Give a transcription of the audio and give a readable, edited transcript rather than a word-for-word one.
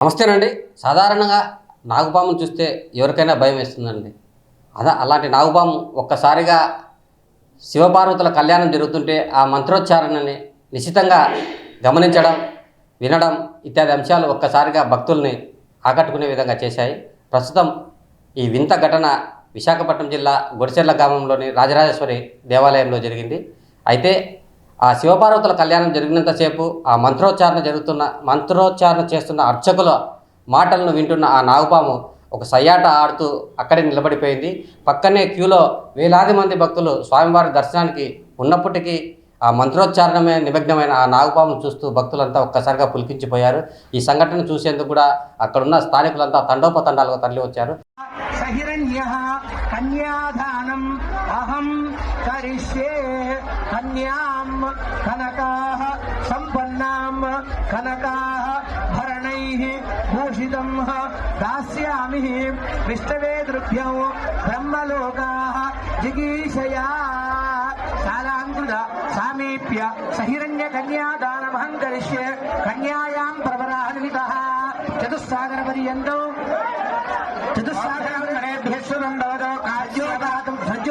నమస్తేనండి. సాధారణంగా నాగుపామును చూస్తే ఎవరికైనా భయం వేస్తుందండి. అలాంటి నాగుపాము ఒక్కసారిగా శివపార్వతుల కళ్యాణం జరుగుతుంటే ఆ మంత్రోచ్చారణని నిశితంగా గమనించడం, వినడం ఇత్యాది అంశాలు ఒక్కసారిగా భక్తుల్ని ఆకట్టుకునే విధంగా చేశాయి. ప్రస్తుతం ఈ వింత ఘటన విశాఖపట్నం జిల్లా గుడిచెర్ల గ్రామంలోని రాజరాజేశ్వరి దేవాలయంలో జరిగింది. అయితే ఆ శివపార్వతుల కళ్యాణం జరిగినంతసేపు ఆ మంత్రోచ్చారణ చేస్తున్న అర్చకుల మాటలను వింటున్న ఆ నాగుపాము ఒక సయ్యాట ఆడుతూ అక్కడే నిలబడిపోయింది. పక్కనే క్యూలో వేలాది మంది భక్తులు స్వామివారి దర్శనానికి ఉన్నప్పటికీ ఆ మంత్రోచ్చారణమే నిమగ్నమైన ఆ నాగుపామును చూస్తూ భక్తులంతా ఒక్కసారిగా పులికించిపోయారు. ఈ సంఘటన చూసేందుకు కూడా అక్కడున్న స్థానికులంతా తండోపతండాలుగా తరలి వచ్చారు. సహిరణ్యః కన్యాదానం అహం కరిష్యే కన్యాం కనకాః సంపన్నాం కనకాః భరణైః భూషితం దాస్యామి విష్ణవే దృభ్యం బ్రహ్మలోకాః జిగీషయా కాలాంగుద సామీప్య సహిరణ్య కన్యాదానమహం కరిష్యే కన్యాయాం ప్రవరాన్వితః చతుస్సాగర పర్యంతం